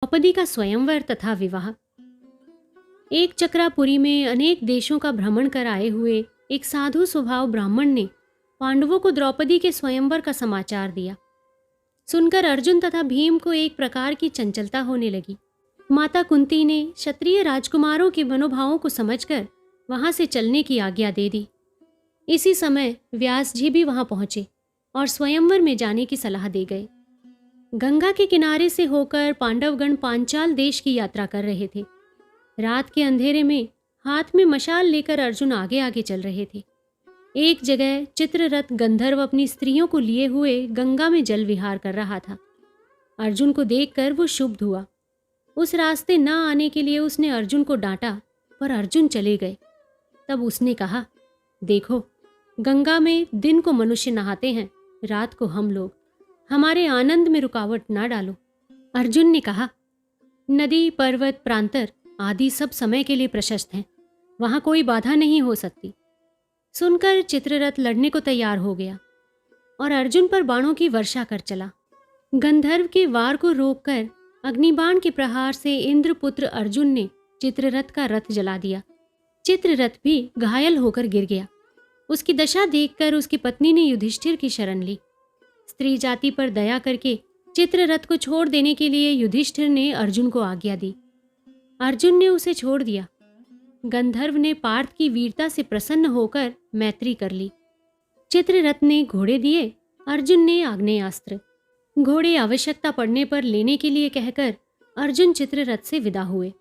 द्रौपदी का स्वयंवर तथा विवाह। एक चक्रापुरी में अनेक देशों का भ्रमण कर आए हुए एक साधु स्वभाव ब्राह्मण ने पांडवों को द्रौपदी के स्वयंवर का समाचार दिया। सुनकर अर्जुन तथा भीम को एक प्रकार की चंचलता होने लगी। माता कुंती ने क्षत्रिय राजकुमारों के मनोभावों को समझकर वहां से चलने की आज्ञा दे दी। इसी समय व्यास जी भी वहां पहुंचे और स्वयंवर में जाने की सलाह दे गए। गंगा के किनारे से होकर पांडवगण पांचाल देश की यात्रा कर रहे थे। रात के अंधेरे में हाथ में मशाल लेकर अर्जुन आगे आगे चल रहे थे। एक जगह चित्ररथ गंधर्व अपनी स्त्रियों को लिए हुए गंगा में जल विहार कर रहा था। अर्जुन को देखकर वो क्षुब्ध हुआ। उस रास्ते न आने के लिए उसने अर्जुन को डांटा, पर अर्जुन चले गए। तब उसने कहा, देखो, गंगा में दिन को मनुष्य नहाते हैं, रात को हम लोग। हमारे आनंद में रुकावट ना डालो। अर्जुन ने कहा, नदी, पर्वत, प्रांतर आदि सब समय के लिए प्रशस्त हैं, वहां कोई बाधा नहीं हो सकती। सुनकर चित्ररथ लड़ने को तैयार हो गया और अर्जुन पर बाणों की वर्षा कर चला। गंधर्व के वार को रोककर अग्निबाण के प्रहार से इंद्रपुत्र अर्जुन ने चित्ररथ का रथ जला दिया। चित्ररथ भी घायल होकर गिर गया। उसकी दशा देखकर उसकी पत्नी ने युधिष्ठिर की शरण ली। स्त्री जाति पर दया करके चित्ररथ को छोड़ देने के लिए युधिष्ठिर ने अर्जुन को आज्ञा दी। अर्जुन ने उसे छोड़ दिया। गंधर्व ने पार्थ की वीरता से प्रसन्न होकर मैत्री कर ली। चित्ररथ ने घोड़े दिए, अर्जुन ने आग्नेयास्त्र। घोड़े आवश्यकता पड़ने पर लेने के लिए कहकर अर्जुन चित्ररथ से विदा हुए।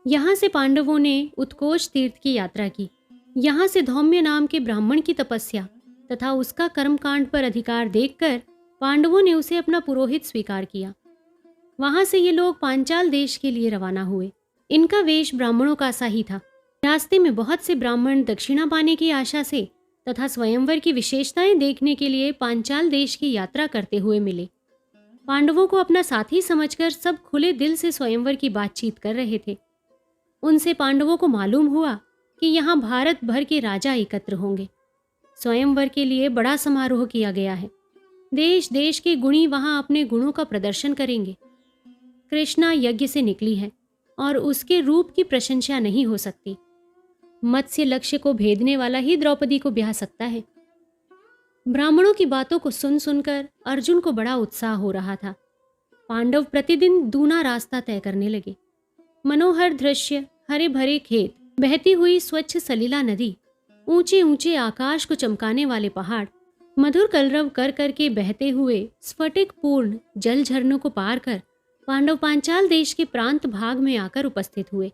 यहाँ से पांडवों ने उत्कोच तीर्थ की यात्रा की। यहाँ से धौम्य नाम के ब्राह्मण की तपस्या तथा उसका कर्मकांड पर अधिकार देखकर पांडवों ने उसे अपना पुरोहित स्वीकार किया। वहां से ये लोग पांचाल देश के लिए रवाना हुए। इनका वेश ब्राह्मणों का सा ही था। रास्ते में बहुत से ब्राह्मण दक्षिणा पाने की आशा से तथा स्वयंवर की विशेषताएं देखने के लिए पांचाल देश की यात्रा करते हुए मिले। पांडवों को अपना साथी समझकर सब खुले दिल से स्वयंवर की बातचीत कर रहे थे। उनसे पांडवों को मालूम हुआ कि यहाँ भारत भर के राजा एकत्र होंगे। स्वयंवर के लिए बड़ा समारोह किया गया है। देश देश के गुणी वहां अपने गुणों का प्रदर्शन करेंगे। कृष्णा यज्ञ से निकली है और उसके रूप की प्रशंसा नहीं हो सकती। मत्स्य लक्ष्य को भेदने वाला ही द्रौपदी को ब्याह सकता है। ब्राह्मणों की बातों को सुन सुनकर अर्जुन को बड़ा उत्साह हो रहा था। पांडव प्रतिदिन दूना रास्ता तय करने लगे। मनोहर दृश्य, हरे भरे खेत, बहती हुई स्वच्छ सलीला नदी, ऊंचे ऊंचे आकाश को चमकाने वाले पहाड़, मधुर कलरव कर करके बहते हुए स्फटिक पूर्ण जल झरनों को पार कर पांडव पांचाल देश के प्रांत भाग में आकर उपस्थित हुए।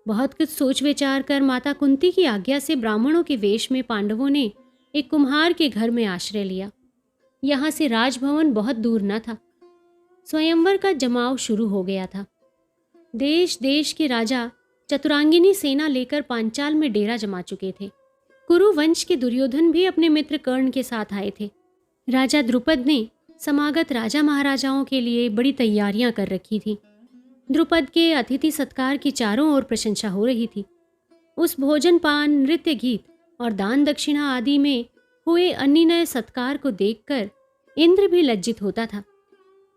बहुत कुछ सोच विचार कर माता कुंती की आज्ञा से ब्राह्मणों के वेश में पांडवों ने एक कुम्हार के घर में आश्रय लिया। यहाँ से राजभवन बहुत दूर न था। स्वयंवर का जमाव शुरू हो गया था। देश देश के राजा चतुरांगिनी सेना लेकर पांचाल में डेरा जमा चुके थे। कुरु वंश के दुर्योधन भी अपने मित्र कर्ण के साथ आए थे। राजा द्रुपद ने समागत राजा महाराजाओं के लिए बड़ी तैयारियां कर रखी थी। द्रुपद के अतिथि सत्कार की चारों ओर प्रशंसा हो रही थी। उस भोजन पान, नृत्य गीत और दान दक्षिणा आदि में हुए अन्य सत्कार को देखकर इंद्र भी लज्जित होता था।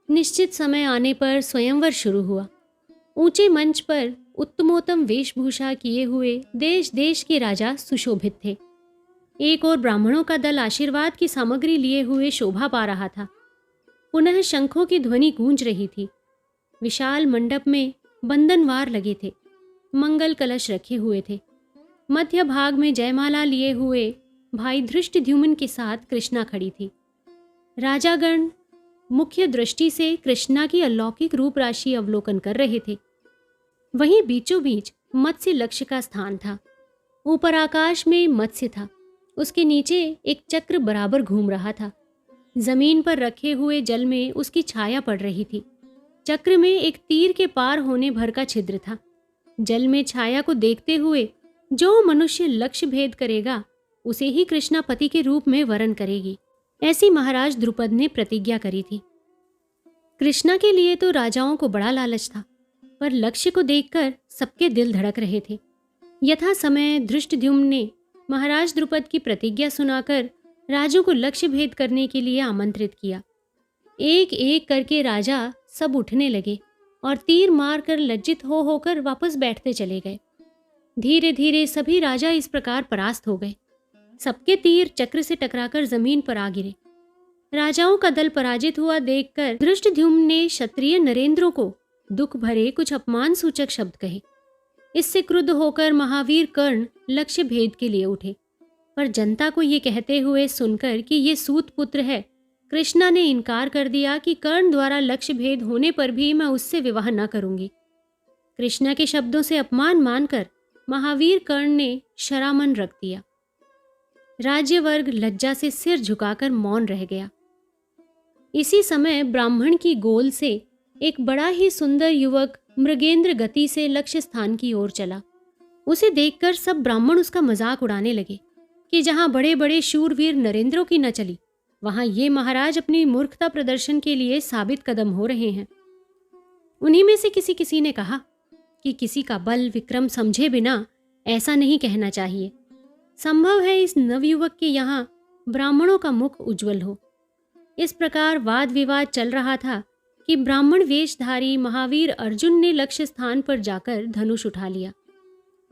निश्चित समय आने पर स्वयंवर शुरू हुआ। ऊंचे मंच पर उत्तमोत्तम वेशभूषा किए हुए देश देश के राजा सुशोभित थे। एक और ब्राह्मणों का दल आशीर्वाद की सामग्री लिए हुए शोभा पा रहा था। पुनः शंखों की ध्वनि गूंज रही थी। विशाल मंडप में बंधनवार लगे थे। मंगल कलश रखे हुए थे। मध्य भाग में जयमाला लिए हुए भाई धृष्टद्युम्न के साथ कृष्णा खड़ी थी। राजागण मुख्य दृष्टि से कृष्णा की अलौकिक रूप राशि अवलोकन कर रहे थे। वहीं बीचों बीच मत्स्य लक्ष्य का स्थान था। ऊपर आकाश में मत्स्य था। उसके नीचे एक चक्र बराबर घूम रहा था। जमीन पर रखे हुए जल में उसकी छाया पड़ रही थी। चक्र में एक तीर के पार होने भर का छिद्र था। जल में छाया को देखते हुए जो मनुष्य लक्ष्य भेद करेगा उसे ही कृष्णापति के रूप में वरण करेगी, ऐसी महाराज द्रुपद ने प्रतिज्ञा करी थी। कृष्णा के लिए तो राजाओं को बड़ा लालच था, पर लक्ष्य को देखकर सबके दिल धड़क रहे थे। यथा समय धृष्टद्युम्न ने महाराज द्रुपद की प्रतिज्ञा सुनाकर राजों को लक्ष्य भेद करने के लिए आमंत्रित किया। एक एक करके राजा सब उठने लगे और तीर मारकर लज्जित हो होकर वापस बैठते चले गए। धीरे धीरे सभी राजा इस प्रकार परास्त हो गए। सबके तीर चक्र से टकराकर जमीन पर आ गिरे। राजाओं का दल पराजित हुआ देखकर धृष्टद्युम्न ने क्षत्रिय नरेंद्रों को दुख भरे कुछ अपमान सूचक शब्द कहे। इससे क्रुद्ध होकर महावीर कर्ण लक्ष्य भेद के लिए उठे, पर जनता को ये कहते हुए सुनकर कि ये सूत पुत्र है, कृष्णा ने इनकार कर दिया कि कर्ण द्वारा लक्ष्य भेद होने पर भी मैं उससे विवाह न करूंगी। कृष्णा के शब्दों से अपमान मानकर महावीर कर्ण ने शरामन रख दिया। राज्य वर्ग लज्जा से सिर झुकाकर मौन रह गया। इसी समय ब्राह्मण की गोल से एक बड़ा ही सुंदर युवक मृगेंद्र गति से लक्ष्य स्थान की ओर चला। उसे देखकर सब ब्राह्मण उसका मजाक उड़ाने लगे कि जहां बड़े बड़े शूरवीर नरेंद्रों की न चली, वहां ये महाराज अपनी मूर्खता प्रदर्शन के लिए साबित कदम हो रहे हैं। उन्हीं में से किसी ने कहा कि किसी का बल विक्रम समझे बिना ऐसा नहीं कहना चाहिए। संभव है इस नवयुवक के यहाँ ब्राह्मणों का मुख उज्जवल हो। इस प्रकार वाद विवाद चल रहा था कि ब्राह्मण वेशधारी महावीर अर्जुन ने लक्ष्य स्थान पर जाकर धनुष उठा लिया।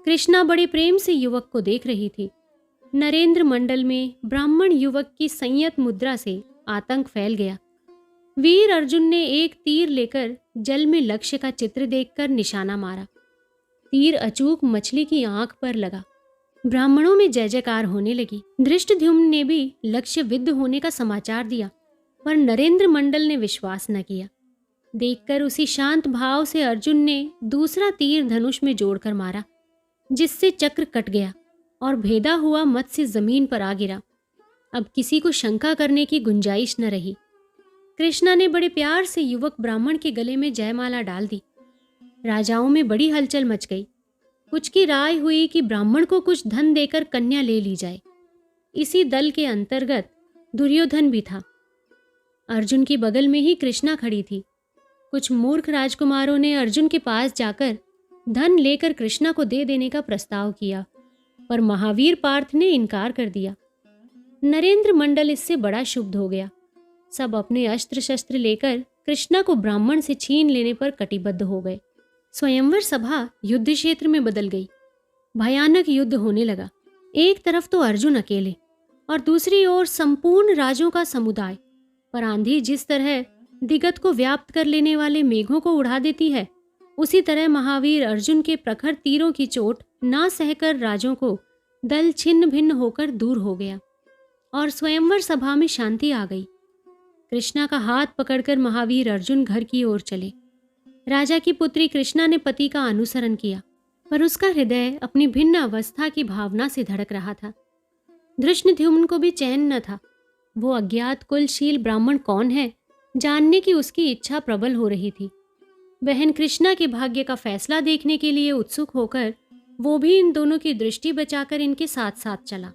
कृष्णा बड़े प्रेम से युवक को देख रही थी। नरेंद्र मंडल में ब्राह्मण युवक की संयत मुद्रा से आतंक फैल गया। वीर अर्जुन ने एक तीर लेकर जल में लक्ष्य का चित्र देखकर निशाना मारा। तीर अचूक मछली की आंख पर लगा। ब्राह्मणों में जय जयकार होने लगी। धृष्टद्युम्न ने भी लक्ष्य विद्ध होने का समाचार दिया, पर नरेंद्र मंडल ने विश्वास न किया। देखकर उसी शांत भाव से अर्जुन ने दूसरा तीर धनुष में जोड़कर मारा, जिससे चक्र कट गया और भेदा हुआ मत्स्य जमीन पर आ गिरा। अब किसी को शंका करने की गुंजाइश न रही। कृष्णा ने बड़े प्यार से युवक ब्राह्मण के गले में जयमाला डाल दी। राजाओं में बड़ी हलचल मच गई। कुछ की राय हुई कि ब्राह्मण को कुछ धन देकर कन्या ले ली जाए। इसी दल के अंतर्गत दुर्योधन भी था। अर्जुन की बगल में ही कृष्णा खड़ी थी। कुछ मूर्ख राजकुमारों ने अर्जुन के पास जाकर धन लेकर कृष्णा को दे देने का प्रस्ताव किया, पर महावीर पार्थ ने इनकार कर दिया। नरेंद्र मंडल इससे बड़ा क्षुब्ध हो गया। सब अपने अस्त्र शस्त्र लेकर कृष्णा को ब्राह्मण से छीन लेने पर कटिबद्ध हो गए। स्वयंवर सभा युद्ध क्षेत्र में बदल गई। भयानक युद्ध होने लगा। एक तरफ तो अर्जुन अकेले और दूसरी ओर संपूर्ण राजों का समुदाय। पर आंधी जिस तरह दिगत को व्याप्त कर लेने वाले मेघों को उड़ा देती है, उसी तरह महावीर अर्जुन के प्रखर तीरों की चोट ना सहकर राजों को दल छिन्न भिन्न होकर दूर हो गया और स्वयंवर सभा में शांति आ गई। कृष्णा का हाथ पकड़कर महावीर अर्जुन घर की ओर चले। राजा की पुत्री कृष्णा ने पति का अनुसरण किया, पर उसका हृदय अपनी भिन्न अवस्था की भावना से धड़क रहा था। धृष्टद्युम्न को भी चैन न था। वो अज्ञात कुलशील ब्राह्मण कौन है, जानने की उसकी इच्छा प्रबल हो रही थी। बहन कृष्णा के भाग्य का फैसला देखने के लिए उत्सुक होकर वो भी इन दोनों की दृष्टि बचाकर इनके साथ साथ चला।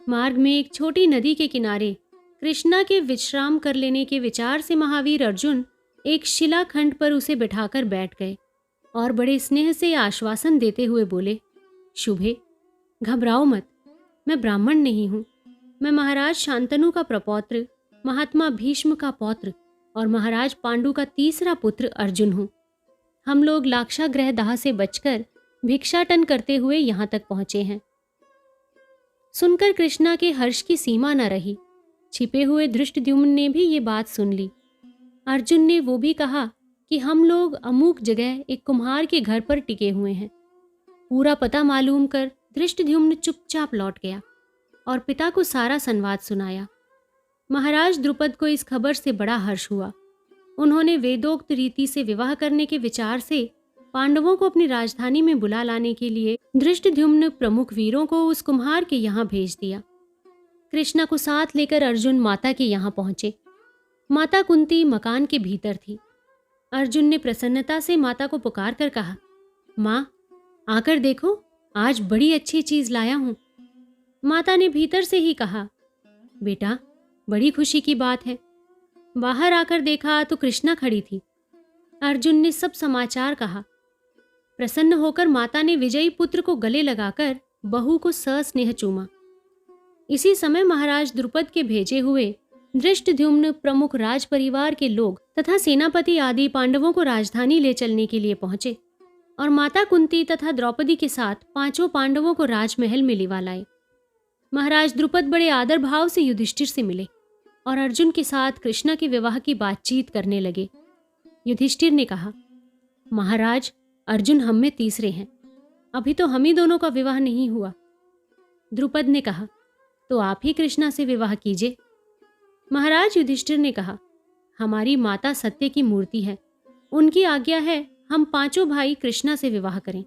मार्ग में एक छोटी नदी के किनारे कृष्णा के विश्राम कर लेने के विचार से महावीर अर्जुन एक शिलाखंड पर उसे बिठाकर बैठ गए और बड़े स्नेह से आश्वासन देते हुए बोले, शुभे, घबराओ मत। मैं ब्राह्मण नहीं हूँ। मैं महाराज शांतनु का प्रपौत्र, महात्मा भीष्म का पौत्र और महाराज पांडु का तीसरा पुत्र अर्जुन हूँ। हम लोग लाक्षागृह दाह से बचकर भिक्षाटन करते हुए यहाँ तक पहुँचे हैं। सुनकर कृष्णा के हर्ष की सीमा न रही। छिपे हुए धृष्टद्युम्न ने भी ये बात सुन ली। अर्जुन ने वो भी कहा कि हम लोग अमुक जगह एक कुम्हार के घर पर टिके हुए हैं। पूरा पता मालूम कर धृष्टद्युम्न चुपचाप लौट गया और पिता को सारा संवाद सुनाया। महाराज द्रुपद को इस खबर से बड़ा हर्ष हुआ। उन्होंने वेदोक्त रीति से विवाह करने के विचार से पांडवों को अपनी राजधानी में बुला लाने के लिए धृष्टद्युम्न प्रमुख वीरों को उस कुम्हार के यहाँ भेज दिया। कृष्णा को साथ लेकर अर्जुन माता के यहाँ पहुंचे। माता कुंती मकान के भीतर थी। अर्जुन ने प्रसन्नता से माता को पुकार कर कहा, माँ, आकर देखो, आज बड़ी अच्छी चीज लाया हूं। माता ने भीतर से ही कहा, बेटा, बड़ी खुशी की बात है। बाहर आकर देखा तो कृष्णा खड़ी थी। अर्जुन ने सब समाचार कहा। प्रसन्न होकर माता ने विजयी पुत्र को गले लगाकर बहू को सस्नेह चूमा। इसी समय महाराज द्रुपद के भेजे हुए धृष्टद्युम्न प्रमुख राज परिवार के लोग तथा सेनापति आदि पांडवों को राजधानी ले चलने के लिए पहुंचे और माता कुंती तथा द्रौपदी के साथ पांचों पांडवों को राजमहल में लिवा लाए। महाराज द्रुपद बड़े आदर भाव से युधिष्ठिर से मिले और अर्जुन के साथ कृष्णा के विवाह की बातचीत करने लगे। युधिष्ठिर ने कहा, महाराज, अर्जुन हम में तीसरे हैं, अभी तो हम ही दोनों का विवाह नहीं हुआ। द्रुपद ने कहा, तो आप ही कृष्णा से विवाह कीजिए। महाराज युधिष्ठिर ने कहा, हमारी माता सत्य की मूर्ति है, उनकी आज्ञा है हम पांचों भाई कृष्णा से विवाह करें।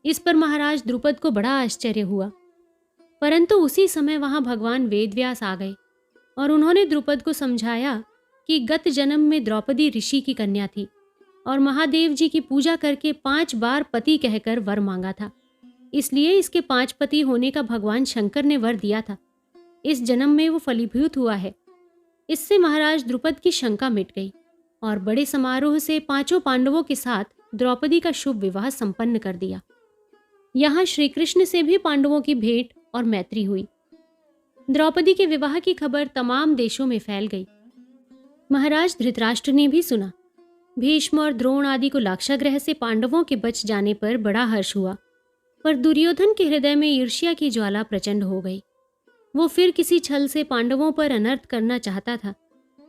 इस पर महाराज द्रुपद को बड़ा आश्चर्य हुआ, परंतु उसी समय वहां भगवान वेदव्यास आ गए और उन्होंने द्रुपद को समझाया कि गत जन्म में द्रौपदी ऋषि की कन्या थी और महादेव जी की पूजा करके 5 बार पति कहकर वर मांगा था, इसलिए इसके 5 पति होने का भगवान शंकर ने वर दिया था। इस जन्म में वो फलीभूत हुआ है। इससे महाराज द्रुपद की शंका मिट गई और बड़े समारोह से पांचों पांडवों के साथ द्रौपदी का शुभ विवाह संपन्न कर दिया। यहाँ श्री कृष्ण से भी पांडवों की भेंट और मैत्री हुई। द्रौपदी के विवाह की खबर तमाम देशों में फैल गई। महाराज धृतराष्ट्र ने भी सुना। भीष्म और द्रोण आदि को लाक्षागृह से पांडवों के बच जाने पर बड़ा हर्ष हुआ, पर दुर्योधन के हृदय में ईर्ष्या की ज्वाला प्रचंड हो गई। वो फिर किसी छल से पांडवों पर अनर्थ करना चाहता था,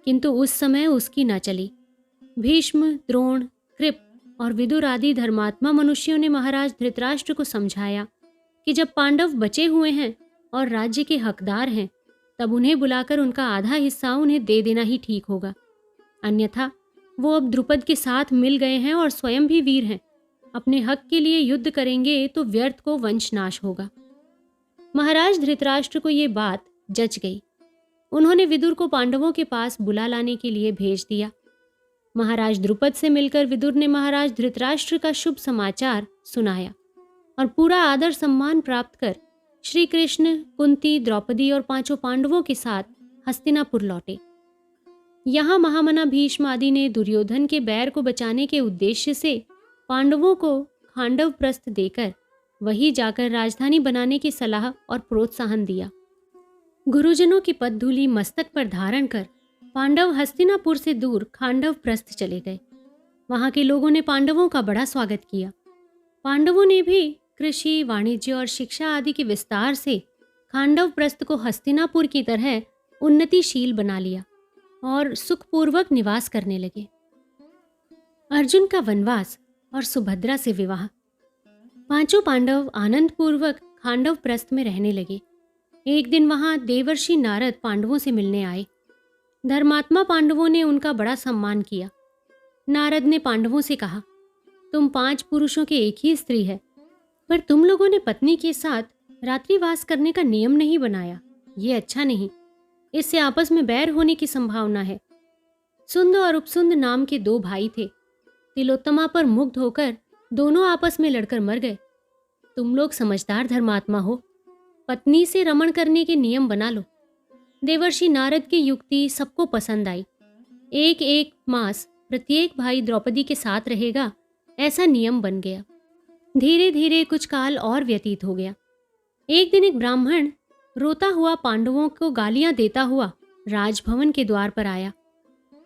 किंतु उस समय उसकी न चली। भीष्म, द्रोण, कृप और विदुर आदि धर्मात्मा मनुष्यों ने महाराज धृतराष्ट्र को समझाया कि जब पांडव बचे हुए हैं और राज्य के हकदार हैं, तब उन्हें बुलाकर उनका आधा हिस्सा उन्हें दे देना ही ठीक होगा। अन्यथा वो अब द्रुपद के साथ मिल गए हैं और स्वयं भी वीर हैं, अपने हक के लिए युद्ध करेंगे तो व्यर्थ को वंशनाश होगा। महाराज धृतराष्ट्र को ये बात जच गई। उन्होंने विदुर को पांडवों के पास बुला लाने के लिए भेज दिया। महाराज द्रुपद से मिलकर विदुर ने महाराज धृतराष्ट्र का शुभ समाचार सुनाया और पूरा आदर सम्मान प्राप्त कर श्री कृष्ण, कुंती, द्रौपदी और पांचों पांडवों के साथ हस्तिनापुर लौटे। यहाँ महामना भीष्म आदि ने दुर्योधन के बैर को बचाने के उद्देश्य से पांडवों को खांडव प्रस्थ देकर वहीं जाकर राजधानी बनाने की सलाह और प्रोत्साहन दिया। गुरुजनों की पदधूलि मस्तक पर धारण कर पांडव हस्तिनापुर से दूर खांडव प्रस्थ चले गए। वहां के लोगों ने पांडवों का बड़ा स्वागत किया। पांडवों ने भी कृषि, वाणिज्य और शिक्षा आदि के विस्तार से खांडव प्रस्थ को हस्तिनापुर की तरह उन्नतिशील बना लिया और सुखपूर्वक निवास करने लगे। अर्जुन का वनवास और सुभद्रा से विवाह। पांचों पांडव आनंद पूर्वक खांडव प्रस्थ में रहने लगे। एक दिन वहां देवर्षि नारद पांडवों से मिलने आए। धर्मात्मा पांडवों ने उनका बड़ा सम्मान किया। नारद ने पांडवों से कहा, तुम 5 पुरुषों के एक ही स्त्री है, पर तुम लोगों ने पत्नी के साथ रात्रिवास करने का नियम नहीं बनाया। ये अच्छा नहीं, इससे आपस में बैर होने की संभावना है। सुंद और उपसुंद नाम के 2 भाई थे। तिलोत्तमा पर मुग्ध होकर दोनों आपस में लड़कर मर गए। तुम लोग समझदार धर्मात्मा हो, पत्नी से रमण करने के नियम बना लो। देवर्षि नारद की युक्ति सबको पसंद आई। 1 मास प्रत्येक भाई द्रौपदी के साथ रहेगा, ऐसा नियम बन गया। धीरे धीरे कुछ काल और व्यतीत हो गया। एक दिन एक ब्राह्मण रोता हुआ पांडवों को गालियां देता हुआ राजभवन के द्वार पर आया।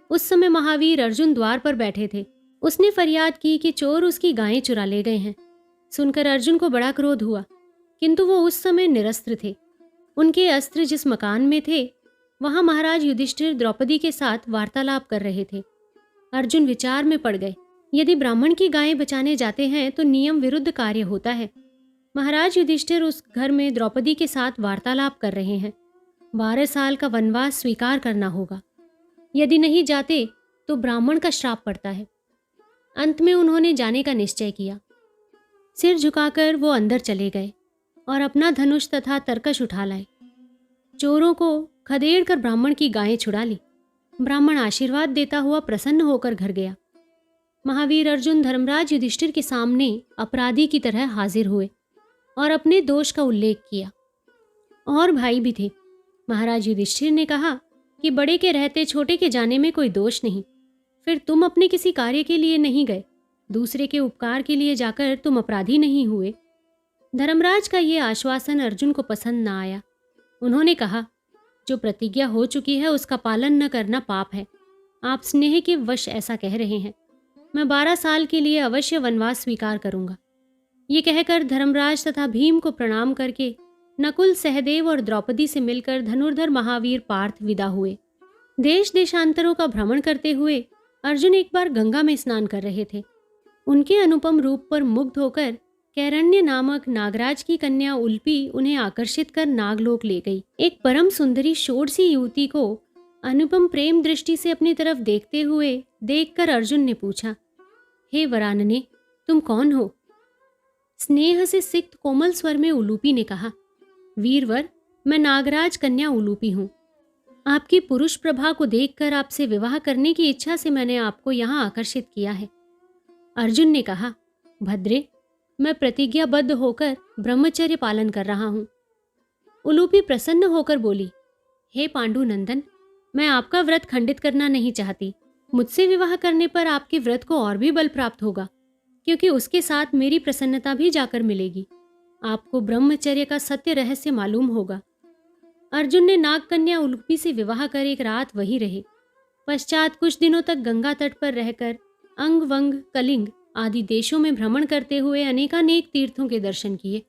उस समय महावीर अर्जुन द्वार पर बैठे थे। उसने फरियाद की कि चोर उसकी गायें चुरा ले गए हैं। सुनकर अर्जुन को बड़ा क्रोध हुआ, किंतु वो उस समय निरस्त्र थे। उनके अस्त्र जिस मकान में थे, वहां महाराज युधिष्ठिर द्रौपदी के साथ वार्तालाप कर रहे थे। अर्जुन विचार में पड़ गए। यदि ब्राह्मण की गायें बचाने जाते हैं तो नियम विरुद्ध कार्य होता है। महाराज युधिष्ठिर उस घर में द्रौपदी के साथ वार्तालाप कर रहे हैं। 12 साल का वनवास स्वीकार करना होगा। यदि नहीं जाते तो ब्राह्मण का श्राप पड़ता है। अंत में उन्होंने जाने का निश्चय किया। सिर झुकाकर वो अंदर चले गए और अपना धनुष तथा तरकश उठा लाए। चोरों को खदेड़ कर ब्राह्मण की गायें छुड़ा ली। ब्राह्मण आशीर्वाद देता हुआ प्रसन्न होकर घर गया। महावीर अर्जुन धर्मराज युधिष्ठिर के सामने अपराधी की तरह हाजिर हुए और अपने दोष का उल्लेख किया। और भाई भी थे। महाराज युधिष्ठिर ने कहा कि बड़े के रहते छोटे के जाने में कोई दोष नहीं। फिर तुम अपने किसी कार्य के लिए नहीं गए, दूसरे के उपकार के लिए जाकर तुम अपराधी नहीं हुए। धर्मराज का ये आश्वासन अर्जुन को पसंद न आया। उन्होंने कहा, जो प्रतिज्ञा हो चुकी है उसका पालन न करना पाप है। आप स्नेह के वश ऐसा कह रहे हैं। मैं 12 साल के लिए अवश्य वनवास स्वीकार करूंगा। ये कहकर धर्मराज तथा भीम को प्रणाम करके नकुल, सहदेव और द्रौपदी से मिलकर धनुर्धर महावीर पार्थ विदा हुए। देश देशांतरों का भ्रमण करते हुए अर्जुन एक बार गंगा में स्नान कर रहे थे। उनके अनुपम रूप पर मुग्ध होकर कैरण्य नामक नागराज की कन्या उल्पी उन्हें आकर्षित कर नागलोक ले गई। एक परम सुंदरी षोडशी युवती को अनुपम प्रेम दृष्टि से अपनी तरफ देखते हुए देखकर अर्जुन ने पूछा, हे वरानने, तुम कौन हो? स्नेह से सिक्त कोमल स्वर में उलूपी ने कहा, वीरवर, मैं नागराज कन्या उलूपी हूँ। आपकी पुरुष प्रभा को देखकर आपसे विवाह करने की इच्छा से मैंने आपको यहाँ आकर्षित किया है। अर्जुन ने कहा, भद्रे, मैं प्रतिज्ञाबद्ध होकर ब्रह्मचर्य पालन कर रहा हूँ। उलूपी प्रसन्न होकर बोली, हे पांडु नंदन, मैं आपका व्रत खंडित करना नहीं चाहती। मुझसे विवाह करने पर आपके व्रत को और भी बल प्राप्त होगा, क्योंकि उसके साथ मेरी प्रसन्नता भी जाकर मिलेगी। आपको ब्रह्मचर्य का सत्य रहस्य मालूम होगा। अर्जुन ने नागकन्या उलूपी से विवाह कर एक रात वहीं रहे। पश्चात कुछ दिनों तक गंगा तट पर रहकर अंग, वंग, कलिंग आदि देशों में भ्रमण करते हुए अनेकानेक तीर्थों के दर्शन किए।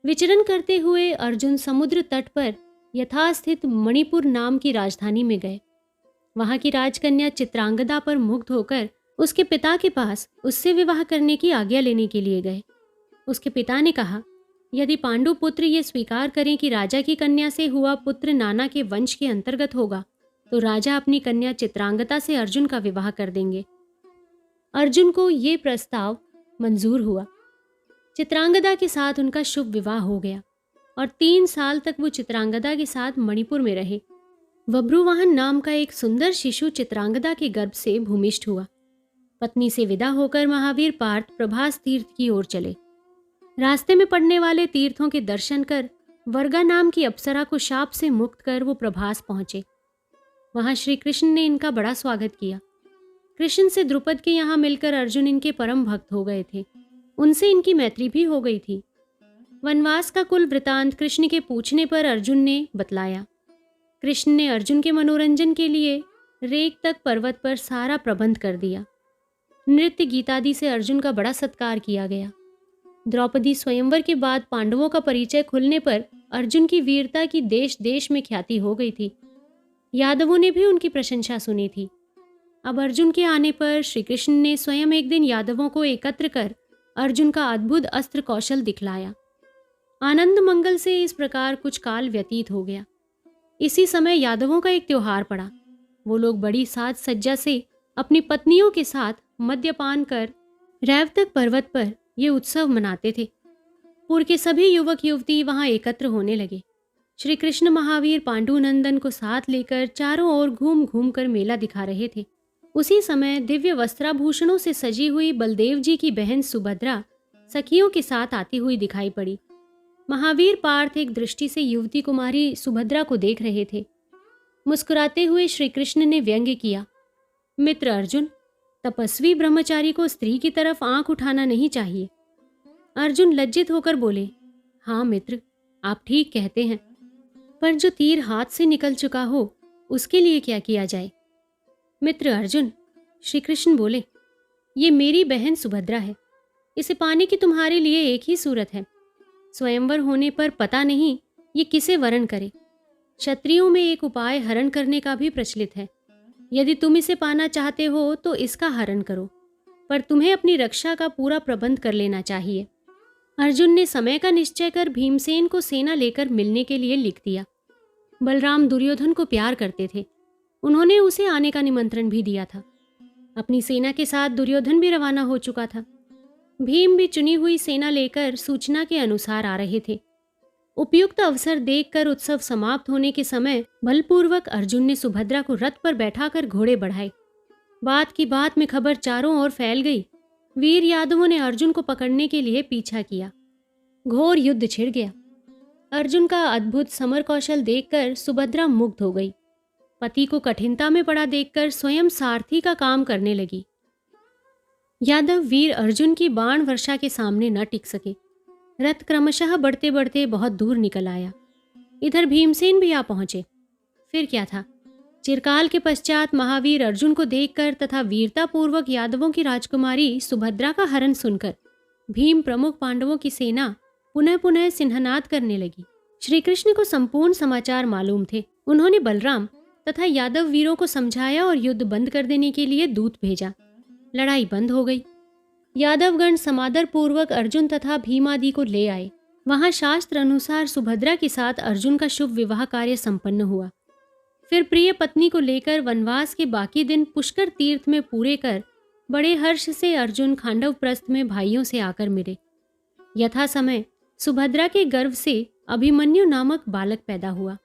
विचरण करते हुए अर्जुन समुद्र तट पर यथास्थित मणिपुर नाम की राजधानी में गए। वहां की राजकन्या चित्रांगदा पर मुग्ध होकर उसके पिता के पास उससे विवाह करने की आज्ञा लेने के लिए गए। उसके पिता ने कहा, यदि पांडु पुत्र ये स्वीकार करें कि राजा की कन्या से हुआ पुत्र नाना के वंश के अंतर्गत होगा, तो राजा अपनी कन्या चित्रांगदा से अर्जुन का विवाह कर देंगे। अर्जुन को ये प्रस्ताव मंजूर हुआ। चित्रांगदा के साथ उनका शुभ विवाह हो गया और 3 साल तक वो चित्रांगदा के साथ मणिपुर में रहे। बभ्रुवाहन नाम का एक सुंदर शिशु चित्रांगदा के गर्भ से भूमिष्ठ हुआ। पत्नी से विदा होकर महावीर पार्थ प्रभास तीर्थ की ओर चले। रास्ते में पड़ने वाले तीर्थों के दर्शन कर वर्गा नाम की अप्सरा को शाप से मुक्त कर वो प्रभास पहुंचे। वहां श्री कृष्ण ने इनका बड़ा स्वागत किया। कृष्ण से द्रुपद के यहाँ मिलकर अर्जुन इनके परम भक्त हो गए थे। उनसे इनकी मैत्री भी हो गई थी। वनवास का कुल वृतांत कृष्ण के पूछने पर अर्जुन ने बतलाया। कृष्ण ने अर्जुन के मनोरंजन के लिए रेग तक पर्वत पर सारा प्रबंध कर दिया। नृत्य गीतादि से अर्जुन का बड़ा सत्कार किया गया। द्रौपदी स्वयंवर के बाद पांडवों का परिचय खुलने पर अर्जुन की वीरता की देश देश में ख्याति हो गई थी। यादवों ने भी उनकी प्रशंसा सुनी थी। अब अर्जुन के आने पर श्री कृष्ण ने स्वयं एक दिन यादवों को एकत्र कर अर्जुन का अद्भुत अस्त्र कौशल दिखलाया। आनंद मंगल से इस प्रकार कुछ काल व्यतीत हो गया। इसी समय यादवों का एक त्योहार पड़ा। वो लोग बड़ी साज सज्जा से अपनी पत्नियों के साथ मद्यपान कर रैवतक पर्वत पर ये उत्सव मनाते थे। पुर के सभी युवक युवती वहां एकत्र होने लगे। श्री कृष्ण महावीर पांडुनंदन को साथ लेकर चारों ओर घूम घूम कर मेला दिखा रहे थे। उसी समय दिव्य वस्त्राभूषणों से सजी हुई बलदेव जी की बहन सुभद्रा सखियों के साथ आती हुई दिखाई पड़ी। महावीर पार्थ एक दृष्टि से युवती कुमारी सुभद्रा को देख रहे थे। मुस्कुराते हुए श्री कृष्ण ने व्यंग्य किया, मित्र अर्जुन, तपस्वी ब्रह्मचारी को स्त्री की तरफ आंख उठाना नहीं चाहिए। अर्जुन लज्जित होकर बोले, हाँ मित्र, आप ठीक कहते हैं, पर जो तीर हाथ से निकल चुका हो उसके लिए क्या किया जाए? मित्र अर्जुन, श्री कृष्ण बोले, ये मेरी बहन सुभद्रा है। इसे पाने की तुम्हारे लिए एक ही सूरत है। स्वयंवर होने पर पता नहीं ये किसे वरण करे। क्षत्रियों में एक उपाय हरण करने का भी प्रचलित है। यदि तुम इसे पाना चाहते हो तो इसका हरण करो, पर तुम्हें अपनी रक्षा का पूरा प्रबंध कर लेना चाहिए। अर्जुन ने समय का निश्चय कर भीमसेन को सेना लेकर मिलने के लिए लिख दिया। बलराम दुर्योधन को प्यार करते थे। उन्होंने उसे आने का निमंत्रण भी दिया था। अपनी सेना के साथ दुर्योधन भी रवाना हो चुका था। भीम भी चुनी हुई सेना लेकर सूचना के अनुसार आ रहे थे। उपयुक्त अवसर देखकर उत्सव समाप्त होने के समय बलपूर्वक अर्जुन ने सुभद्रा को रथ पर बैठाकर घोड़े बढ़ाए। बात की बात में खबर चारों ओर फैल गई। वीर यादवों ने अर्जुन को पकड़ने के लिए पीछा किया। घोर युद्ध छिड़ गया। अर्जुन का अद्भुत समर कौशल देखकर सुभद्रा मुग्ध हो गई। पति को कठिनता में पड़ा देखकर स्वयं सारथी का काम करने लगी। यादव वीर अर्जुन की बाण वर्षा के सामने न टिक सके। रथ क्रमशः बढ़ते बढ़ते बहुत दूर निकल आया। इधर भीमसेन भी आ पहुंचे। फिर क्या था? चिरकाल के पश्चात महावीर अर्जुन को देखकर तथा वीरतापूर्वक यादवों की राजकुमारी सुभद्रा का हरण सुनकर भीम प्रमुख पांडवों की सेना पुनः पुनः सिंहनाद करने लगी। श्री कृष्ण को संपूर्ण समाचार मालूम थे। उन्होंने बलराम तथा यादव वीरों को समझाया और युद्ध बंद कर देने के लिए दूत भेजा। लड़ाई बंद हो गई। यादवगण समादर पूर्वक अर्जुन तथा भीम आदि को ले आए। वहां शास्त्र अनुसार सुभद्रा के साथ अर्जुन का शुभ विवाह कार्य संपन्न हुआ। फिर प्रिय पत्नी को लेकर वनवास के बाकी दिन पुष्कर तीर्थ में पूरे कर बड़े हर्ष से अर्जुन खांडव प्रस्थ में भाइयों से आकर मिले। यथा समय सुभद्रा के गर्भ से अभिमन्यु नामक बालक पैदा हुआ।